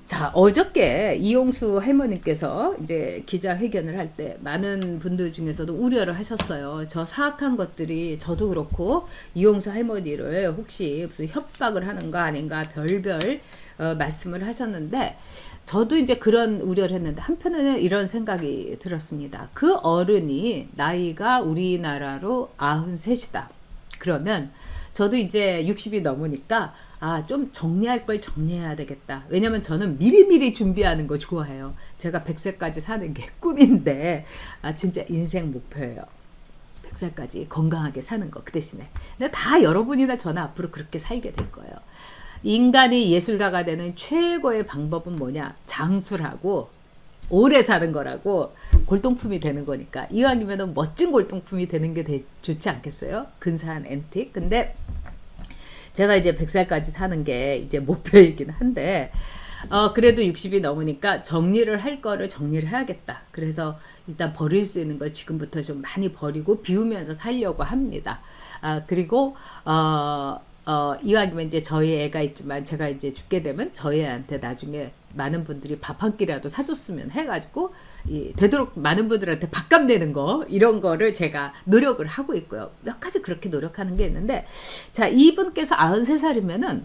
자, 어저께 이용수 할머니께서 이제 기자회견을 할 때 많은 분들 중에서도 우려를 하셨어요. 저 사악한 것들이 저도 그렇고 이용수 할머니를 혹시 무슨 협박을 하는 거 아닌가 별별 말씀을 하셨는데, 저도 이제 그런 우려를 했는데 한편에는 이런 생각이 들었습니다. 그 어른이 나이가 우리나라로 93이다. 그러면 저도 이제 60이 넘으니까 좀 정리할 걸 정리해야 되겠다. 왜냐면 저는 미리미리 준비하는 거 좋아해요. 제가 100세까지 사는 게 꿈인데 진짜 인생 목표예요. 100살까지 건강하게 사는 거. 그 대신에 근데 다 여러분이나 저는 앞으로 그렇게 살게 될 거예요. 인간이 예술가가 되는 최고의 방법은 뭐냐? 장수하고 오래 사는 거라고. 골동품이 되는 거니까 이왕이면 멋진 골동품이 되는 게 좋지 않겠어요? 근사한 앤틱. 근데 제가 이제 100살까지 사는 게 이제 목표이긴 한데 그래도 60이 넘으니까 정리를 할 거를 정리를 해야겠다. 그래서 일단 버릴 수 있는 걸 지금부터 좀 많이 버리고 비우면서 살려고 합니다. 그리고 이왕이면 이제 저희 애가 있지만 제가 이제 죽게 되면 저희 애한테 나중에 많은 분들이 밥 한 끼라도 사줬으면 해가지고 되도록 많은 분들한테 밥값 내는 거, 이런 거를 제가 노력을 하고 있고요. 몇 가지 그렇게 노력하는 게 있는데, 자, 이분께서 93살이면은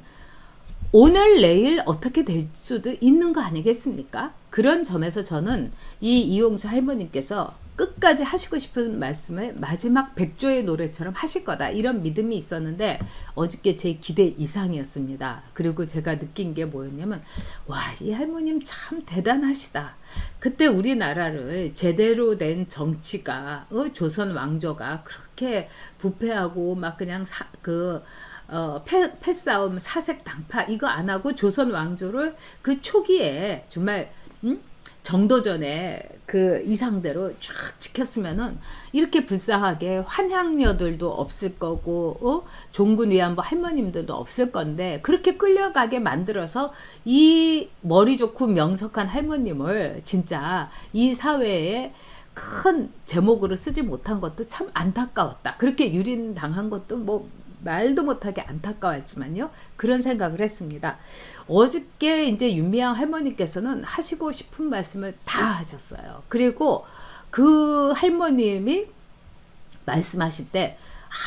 오늘 내일 어떻게 될 수도 있는 거 아니겠습니까? 그런 점에서 저는 이 이용수 할머님께서 끝까지 하시고 싶은 말씀을 마지막 백조의 노래처럼 하실 거다, 이런 믿음이 있었는데 어저께 제 기대 이상이었습니다. 그리고 제가 느낀 게 뭐였냐면, 와, 이 할머님 참 대단하시다. 그때 우리나라를 제대로 된 정치가 조선 왕조가 그렇게 부패하고 막 그냥 패싸움, 사색 당파 이거 안 하고 조선 왕조를 그 초기에 정말 정도전에 그 이상대로 쫙 지켰으면은 이렇게 불쌍하게 환향녀들도 없을 거고 종군 위안부 할머님들도 없을 건데, 그렇게 끌려가게 만들어서 이 머리 좋고 명석한 할머님을 진짜 이 사회에 큰 제목으로 쓰지 못한 것도 참 안타까웠다. 그렇게 유린당한 것도 뭐 말도 못하게 안타까웠지만요, 그런 생각을 했습니다. 어저께 이제 윤미향 할머니께서는 하시고 싶은 말씀을 다 하셨어요. 그리고 그 할머님이 말씀하실 때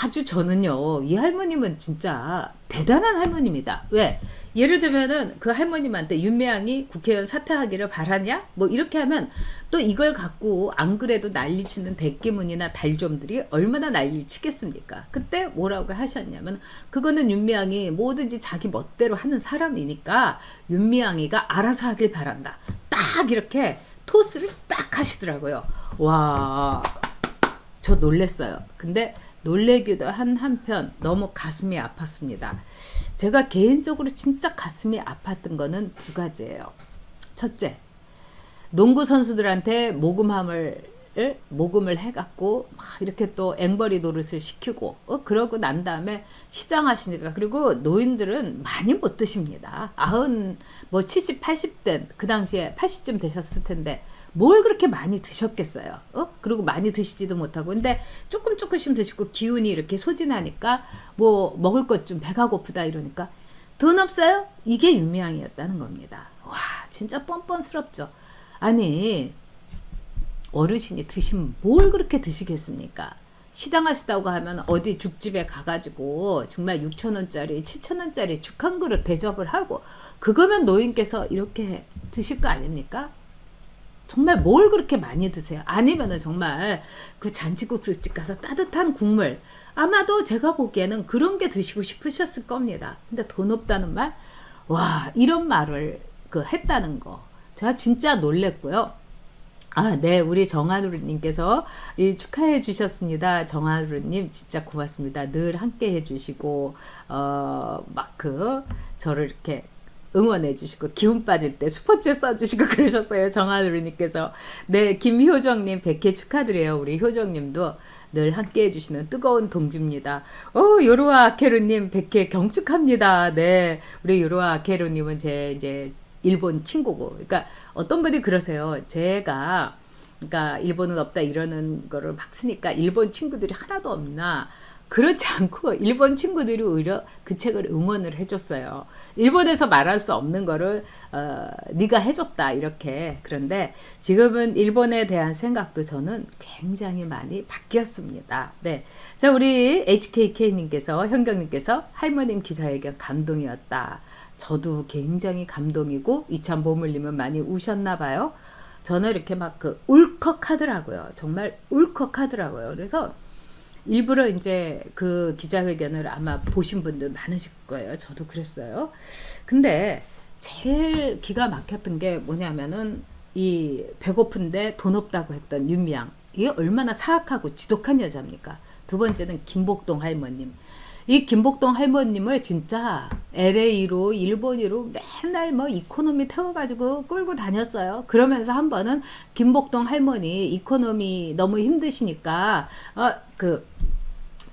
아주 저는요, 이 할머님은 진짜 대단한 할머님이다. 왜? 예를 들면은 그 할머님한테 윤미향이 국회의원 사퇴하기를 바라냐? 뭐 이렇게 하면 또 이걸 갖고 안 그래도 난리치는 대기문이나 달좀들이 얼마나 난리를 치겠습니까? 그때 뭐라고 하셨냐면, 그거는 윤미향이 뭐든지 자기 멋대로 하는 사람이니까 윤미향이가 알아서 하길 바란다. 딱 이렇게 토스를 딱 하시더라고요. 와, 저 놀랬어요. 근데 놀래기도 한편 너무 가슴이 아팠습니다. 제가 개인적으로 진짜 가슴이 아팠던 거는 두 가지예요. 첫째, 농구 선수들한테 모금을 해갖고 막 이렇게 또 앵벌이 노릇을 시키고 그러고 난 다음에 시장하시니까, 그리고 노인들은 많이 못 드십니다. 70, 80대 그 당시에 80쯤 되셨을 텐데 뭘 그렇게 많이 드셨겠어요? 그리고 많이 드시지도 못하고, 근데 조금씩 드시고 기운이 이렇게 소진하니까 뭐 먹을 것 좀 배가 고프다 이러니까 돈 없어요? 이게 윤미향이었다는 겁니다. 와, 진짜 뻔뻔스럽죠. 아니, 어르신이 드시면 뭘 그렇게 드시겠습니까? 시장하시다고 하면 어디 죽집에 가가지고 정말 6,000원짜리 7,000원짜리 죽 한 그릇 대접을 하고, 그거면 노인께서 이렇게 드실 거 아닙니까? 정말 뭘 그렇게 많이 드세요? 아니면은 정말 그 잔치국수집 가서 따뜻한 국물, 아마도 제가 보기에는 그런 게 드시고 싶으셨을 겁니다. 근데 돈 없다는 말? 와, 이런 말을 했다는 거 제가 진짜 놀랬고요. 네, 우리 정한우님께서 축하해 주셨습니다. 정한우님 진짜 고맙습니다. 늘 함께 해주시고 저를 이렇게 응원해 주시고 기운 빠질 때 슈퍼챗 써주시고 그러셨어요. 정하누리님께서. 네, 김효정님 100회 축하드려요. 우리 효정님도 늘 함께 해주시는 뜨거운 동지입니다. 요로아 아케루님 100회 경축합니다. 네, 우리 요로아 아케루님은 제 이제 일본 친구고, 그러니까 어떤 분이 그러세요. 제가 그러니까 일본은 없다 이러는 거를 막 쓰니까 일본 친구들이 하나도 없나. 그렇지 않고 일본 친구들이 오히려 그 책을 응원을 해줬어요. 일본에서 말할 수 없는 거를 네가 해줬다 이렇게. 그런데 지금은 일본에 대한 생각도 저는 굉장히 많이 바뀌었습니다. 네, 자 우리 HKK님께서 현경님께서 할머님 기자회견 감동이었다. 저도 굉장히 감동이고 이참 보물님은 많이 우셨나 봐요. 저는 이렇게 막 그 울컥하더라고요. 정말 울컥하더라고요. 그래서 일부러 이제 그 기자회견을 아마 보신 분들 많으실 거예요. 저도 그랬어요. 근데 제일 기가 막혔던 게 뭐냐면은 이 배고픈데 돈 없다고 했던 윤미향. 이게 얼마나 사악하고 지독한 여자입니까? 두 번째는 김복동 할머님. 이 김복동 할머님을 진짜 LA로 일본으로 맨날 뭐 이코노미 태워가지고 끌고 다녔어요. 그러면서 한 번은 김복동 할머니 이코노미 너무 힘드시니까 그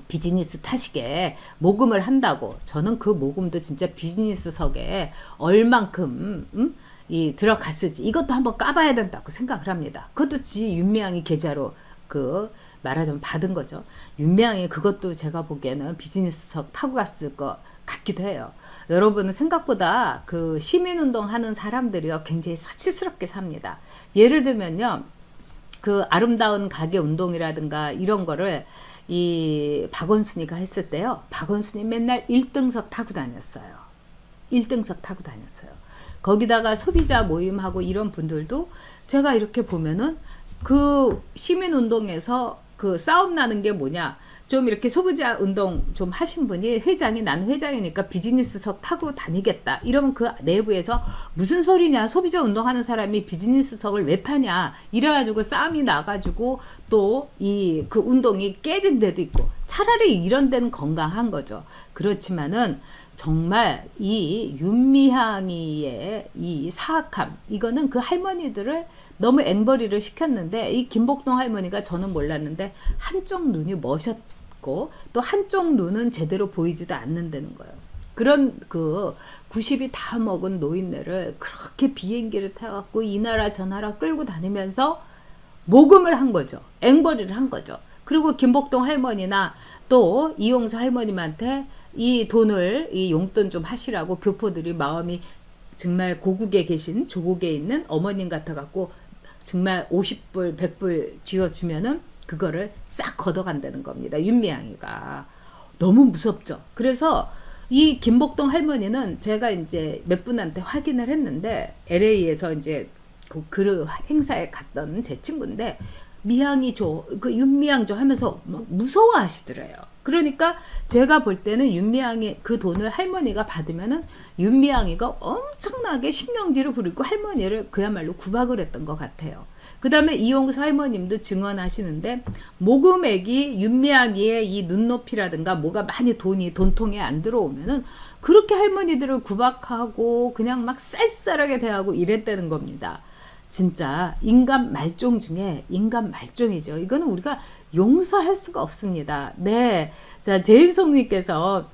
비즈니스 타시게 모금을 한다고. 저는 그 모금도 진짜 비즈니스석에 얼만큼 이 들어갔을지 이것도 한번 까봐야 된다고 생각을 합니다. 그것도 지 윤미향이 계좌로 그 말하자면 받은 거죠. 윤미향이 그것도 제가 보기에는 비즈니스석 타고 갔을 것 같기도 해요. 여러분은 생각보다 그 시민운동 하는 사람들이요 굉장히 사치스럽게 삽니다. 예를 들면요, 그 아름다운 가게 운동이라든가 이런 거를 이 박원순이가 했을 때요, 박원순이 맨날 1등석 타고 다녔어요. 1등석 타고 다녔어요. 거기다가 소비자 모임하고 이런 분들도 제가 이렇게 보면은 그 시민운동에서 그 싸움 나는 게 뭐냐, 좀 이렇게 소비자 운동 좀 하신 분이 회장이, 난 회장이니까 비즈니스석 타고 다니겠다 이러면 그 내부에서 무슨 소리냐, 소비자 운동하는 사람이 비즈니스석을 왜 타냐 이래가지고 싸움이 나가지고 또 이 그 운동이 깨진 데도 있고. 차라리 이런 데는 건강한 거죠. 그렇지만은 정말 이 윤미향이의 이 사악함, 이거는 그 할머니들을 너무 앵벌이를 시켰는데, 이 김복동 할머니가 저는 몰랐는데 한쪽 눈이 머셨고 또 한쪽 눈은 제대로 보이지도 않는다는 거예요. 그런 그 90이 다 먹은 노인네를 그렇게 비행기를 타갖고 이 나라 저 나라 끌고 다니면서 모금을 한 거죠. 앵벌이를 한 거죠. 그리고 김복동 할머니나 또 이용수 할머님한테 이 돈을, 이 용돈 좀 하시라고 교포들이 마음이 정말 고국에 계신, 조국에 있는 어머님 같아갖고 정말 50불 100불 쥐어주면은 그거를 싹 걷어간다는 겁니다. 윤미향이가. 너무 무섭죠. 그래서 이 김복동 할머니는 제가 이제 몇 분한테 확인을 했는데, LA에서 이제 그 행사에 갔던 제 친구인데, 미향이 줘, 그 윤미향 줘 하면서 막 무서워하시더래요. 그러니까 제가 볼 때는 윤미향이 그 돈을 할머니가 받으면은 윤미향이가 엄청나게 신경질을 부리고 할머니를 그야말로 구박을 했던 것 같아요. 그 다음에 이용수 할머님도 증언하시는데, 모금액이 윤미향이의 이 눈높이라든가 뭐가 많이 돈통에 안 들어오면은 그렇게 할머니들을 구박하고 그냥 막 쌀쌀하게 대하고 이랬다는 겁니다. 진짜 인간 말종 중에 인간 말종이죠. 이거는 우리가 용서할 수가 없습니다. 네. 자, 제인성님께서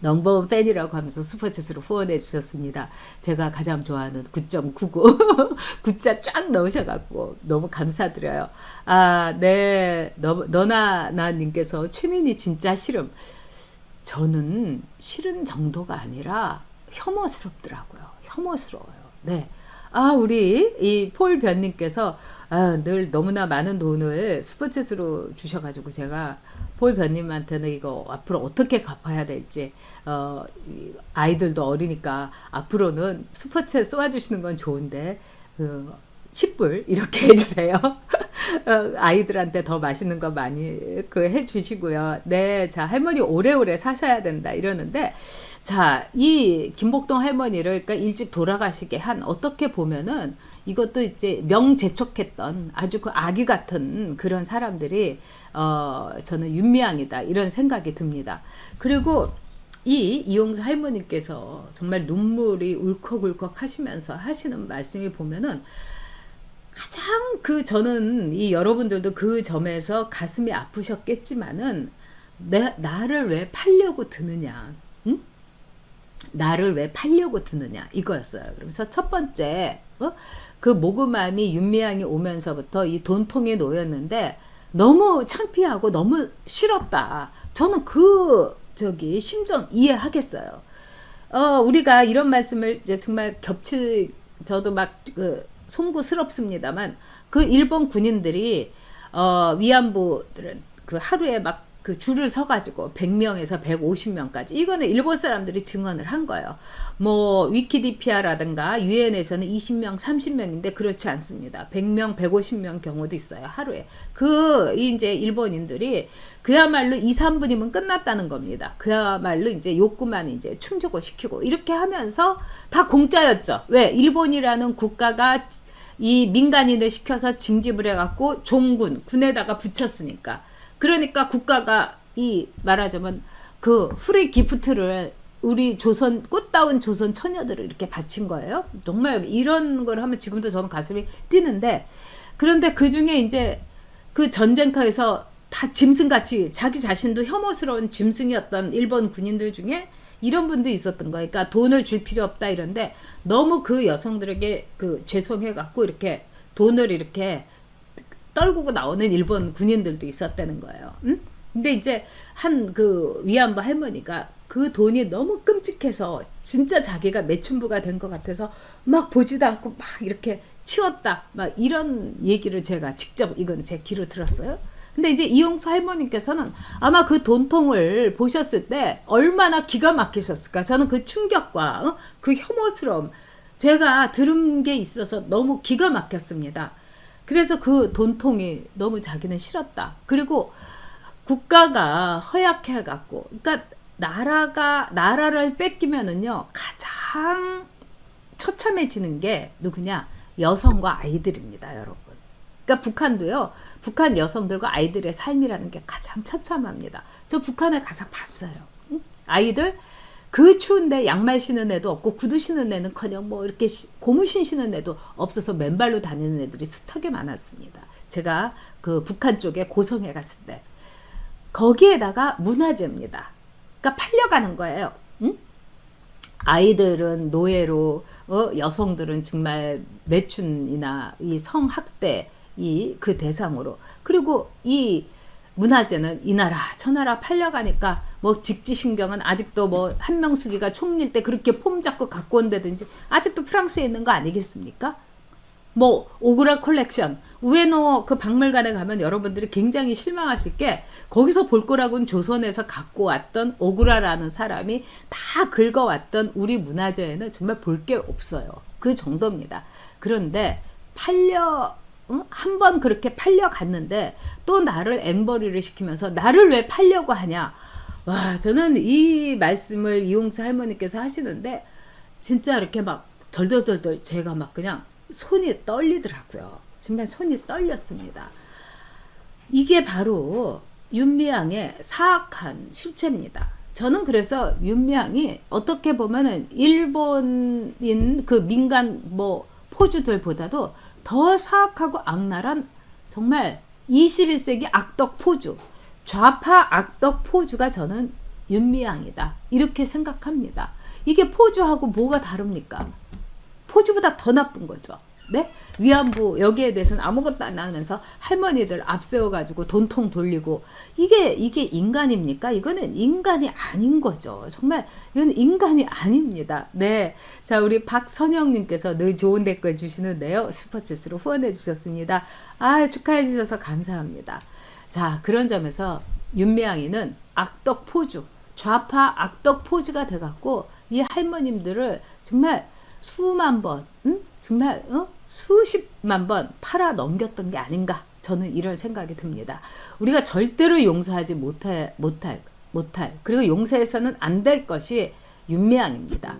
넘버원 팬이라고 하면서 슈퍼챗으로 후원해 주셨습니다. 제가 가장 좋아하는 9.99 9자 쫙 넣으셔갖고 너무 감사드려요. 아, 네. 너나나님께서 최민희 진짜 싫음. 저는 싫은 정도가 아니라 혐오스럽더라고요. 혐오스러워요. 네. 아, 우리 이 폴 변님께서 늘 너무나 많은 돈을 슈퍼챗으로 주셔가지고 제가 폴 변님한테는 이거 앞으로 어떻게 갚아야 될지, 아이들도 어리니까 앞으로는 슈퍼챗 쏘아주시는 건 좋은데 10불 이렇게 해주세요. 아이들한테 더 맛있는 거 많이 해주시고요. 네, 자, 할머니 오래오래 사셔야 된다 이러는데, 자, 이 김복동 할머니를 그러니까 일찍 돌아가시게 한, 어떻게 보면은 이것도 이제 명재촉했던 아주 그 아기 같은 그런 사람들이 저는 윤미향이다 이런 생각이 듭니다. 그리고 이 이용수 할머니께서 정말 눈물이 울컥울컥 하시면서 하시는 말씀이 보면은 가장 저는 이 여러분들도 그 점에서 가슴이 아프셨겠지만은, 나를 왜 팔려고 드느냐, 응? 나를 왜 팔려고 드느냐 이거였어요. 그래서 첫 번째 그 모금함이 윤미향이 오면서부터 이 돈통에 놓였는데 너무 창피하고 너무 싫었다. 저는 심정 이해하겠어요. 우리가 이런 말씀을 이제 정말 저도 막 송구스럽습니다만 그 일본 군인들이 위안부들은 그 하루에 막 그 줄을 서가지고 100명에서 150명까지 이거는 일본 사람들이 증언을 한 거예요. 뭐 위키디피아라든가 유엔에서는 20명, 30명인데 그렇지 않습니다. 100명, 150명 경우도 있어요. 하루에. 이제 일본인들이 그야말로 2, 3분이면 끝났다는 겁니다. 그야말로 이제 욕구만 이제 충족을 시키고 이렇게 하면서 다 공짜였죠. 왜? 일본이라는 국가가 이 민간인을 시켜서 징집을 해갖고 군에다가 붙였으니까. 그러니까 국가가 말하자면 그 프리 기프트를 우리 꽃다운 조선 처녀들을 이렇게 바친 거예요. 정말 이런 걸 하면 지금도 저는 가슴이 뛰는데, 그런데 그 중에 이제 그 전쟁터에서 다 짐승같이 자기 자신도 혐오스러운 짐승이었던 일본 군인들 중에 이런 분도 있었던 거예요. 그러니까 돈을 줄 필요 없다 이런데 너무 그 여성들에게 죄송해갖고 이렇게 돈을 이렇게 떨구고 나오는 일본 군인들도 있었다는 거예요. 응? 근데 이제 위안부 할머니가 그 돈이 너무 끔찍해서 진짜 자기가 매춘부가 된 것 같아서 막 보지도 않고 막 이렇게 치웠다. 막 이런 얘기를 제가 직접 이건 제 귀로 들었어요. 근데 이제 이용수 할머니께서는 아마 그 돈통을 보셨을 때 얼마나 기가 막히셨을까. 저는 그 충격과 그 혐오스러움 제가 들은 게 있어서 너무 기가 막혔습니다. 그래서 그 돈통이 너무 자기는 싫었다. 그리고 국가가 허약해갖고, 그러니까 나라를 뺏기면은요, 가장 처참해지는 게 누구냐? 여성과 아이들입니다, 여러분. 그러니까 북한도요, 북한 여성들과 아이들의 삶이라는 게 가장 처참합니다. 저 북한에 가서 봤어요. 응? 아이들, 그 추운데 양말 신은 애도 없고 구두 신은 애는커녕 뭐 이렇게 고무신 신은 애도 없어서 맨발로 다니는 애들이 숱하게 많았습니다. 제가 그 북한 쪽에 고성에 갔을 때 거기에다가 문화재입니다. 그러니까 팔려가는 거예요. 응? 아이들은 노예로, 여성들은 정말 매춘이나 이 성학대 그 대상으로, 그리고 이 문화재는 이 나라 저 나라 팔려가니까 뭐 직지신경은 아직도 뭐 한명숙이가 총리일 때 그렇게 폼 잡고 갖고 온다든지 아직도 프랑스에 있는 거 아니겠습니까? 뭐 오그라 컬렉션 우에노 그 박물관에 가면 여러분들이 굉장히 실망하실 게 거기서 볼 거라고는 조선에서 갖고 왔던 오그라라는 사람이 다 긁어왔던 우리 문화재에는 정말 볼 게 없어요. 그 정도입니다. 그런데 한 번 그렇게 팔려갔는데 또 나를 앵벌이를 시키면서 나를 왜 팔려고 하냐. 와, 저는 이 말씀을 이용수 할머니께서 하시는데 진짜 이렇게 막 덜덜덜덜 제가 막 그냥 손이 떨리더라고요. 정말 손이 떨렸습니다. 이게 바로 윤미향의 사악한 실체입니다. 저는 그래서 윤미향이 어떻게 보면은 일본인 그 민간 포주들보다도 더 사악하고 악랄한 정말 21세기 악덕 포주, 좌파 악덕 포주가 저는 윤미향이다. 이렇게 생각합니다. 이게 포주하고 뭐가 다릅니까? 포주보다 더 나쁜 거죠. 네? 위안부 여기에 대해서는 아무것도 안 하면서 할머니들 앞세워가지고 돈통 돌리고 이게 인간입니까? 이거는 인간이 아닌 거죠. 정말 이건 인간이 아닙니다. 네, 자 우리 박선영님께서 늘 좋은 댓글 주시는데요. 슈퍼챗으로 후원해 주셨습니다. 축하해 주셔서 감사합니다. 자 그런 점에서 윤미향이는 악덕 포주, 좌파 악덕 포주가 돼갖고 이 할머님들을 정말 수만 번, 정말 수십만 번 팔아 넘겼던 게 아닌가, 저는 이런 생각이 듭니다. 우리가 절대로 용서하지 못할 그리고 용서해서는 안 될 것이 윤미향입니다.